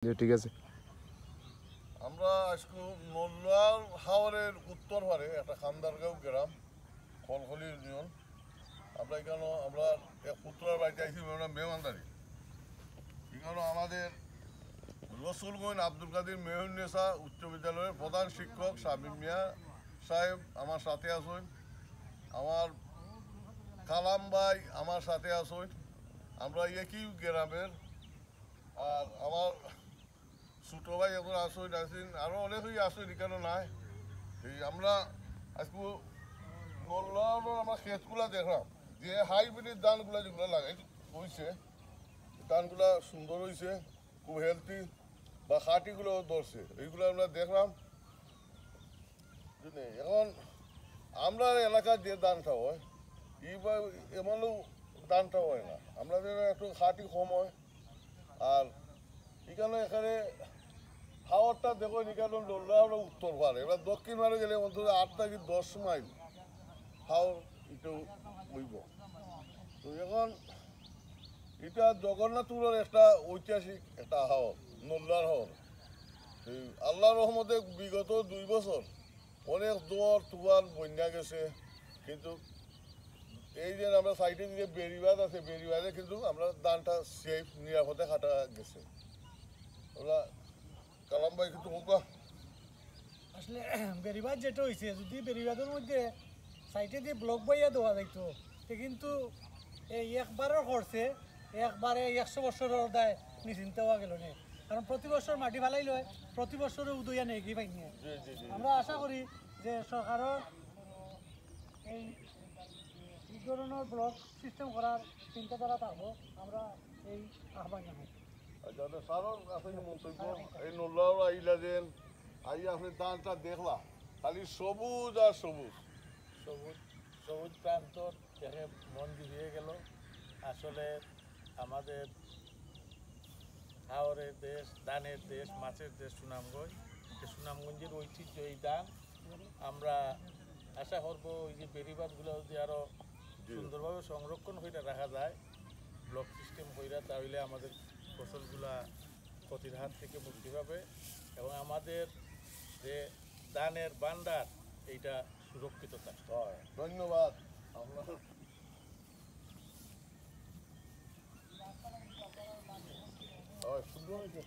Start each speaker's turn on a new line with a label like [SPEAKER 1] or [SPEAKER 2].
[SPEAKER 1] জি ঠিক আছে।
[SPEAKER 2] আমরা আজকে নল্লার হাওরের উত্তর পারে একটা খান্দারগাঁও গ্রাম খলখলি ইউনিয়ন। আমরা এখানে আমরা এক পুত্রার বাড়িতে আইছি মেহমানদারি। এখানে আমাদের রসুলগঞ্জ আব্দুল কাদির মেহুন্নেসা উচ্চ বিদ্যালয়ের প্রধান শিক্ষক শামীম মিয়া সাহেব আমার সাথে আসেন, আমার কালাম ভাই আমার সাথে আসেন। আমরা একই গ্রামের। আর আমার ছোটো ভাই এখন আসেন আরও অনেকেই আসেন, এখানে নাই। এই আমরা আজকে নল্লার আমরা ক্ষেতগুলা দেখলাম যে হাইব্রিড ধানগুলা যেগুলো লাগাই হয়েছে, ধানগুলা সুন্দর হয়েছে, খুব হেলদি বা খাঁটিগুলো ধরছে, এইগুলো আমরা দেখলাম। বুঝলি, এখন আমরা এলাকার যে ধানটা হয় এইবার এমনও ধানটা হয় না, আমাদের একটু খাঁটি কম হয়। আর এখানে হাওয়ারটা দেখো এখানে নল্লা আমরা উত্তর পারে, এবার দক্ষিণ পারে গেলে অন্তত 8 থেকে 10 মাইল হাওর একটু বইব। তো এখন এটা জগন্নাথপুরের একটা ঐতিহাসিক একটা হাওর, নল্লার হাওর। এই আল্লাহ রহমতে বিগত 2 বছর অনেক দোয়ার তুয়ার বন্যা গেছে, কিন্তু এই যে আমরা সাইডে যে বেড়িবাঁধ আছে, বেড়িবাঁধে কিন্তু আমরা ধানটা সেফ নিরাপদে কাটা গেছে। ওরা কালাম ভাই কিন্তু হোক
[SPEAKER 3] আসলে বেড়িবাঁধ যেটা হয়েছে, যদি বেড়িবাঁধের মধ্যে সাইডে দিয়ে ব্লক বইয়া দেওয়া যাইতো তো কিন্তু এই একবারও করছে, একবারে 100 বছরের দায় নিশ্চিন্ত হওয়া গেল না। কারণ প্রতি বছর মাটি ফালাই লয়, প্রতি বছরে উদয়া নেই কি পাইনি। আমরা আশা করি যে সরকারের এই ধরনের ব্লক সিস্টেম করার চিন্তাধারা থাকবো, আমরা এই আহ্বান জানাই।
[SPEAKER 2] যাদের সারও আছে মন্তব্য এই নল্লাও আইলা দেন, আই আপনি ধানটা দেখলা খালি সবুজ আর সবুজ।
[SPEAKER 4] সবুজ সবুজ প্রান্তর দেখে মন জুড়িয়ে গেল। আসলে আমাদের হাওরের দেশ, ধানের দেশ, মাছের দেশ সুনামগঞ্জ। সুনামগঞ্জের ঐতিহ্য এই ধান। আমরা আশা করবো ওই যে বেড়িবাঁধগুলো যদি আরও সুন্দরভাবে সংরক্ষণ করে রাখা যায়, ব্লক সিস্টেম কইরা, তাহলে আমাদের ফসলগুলা ক্ষতির হাত থেকে মুক্তি পাবে এবং আমাদের যে ধানের ভান্ডার এইটা সুরক্ষিত থাকবে।
[SPEAKER 2] ধন্যবাদ আপনার। সুন্দর হয়েছে।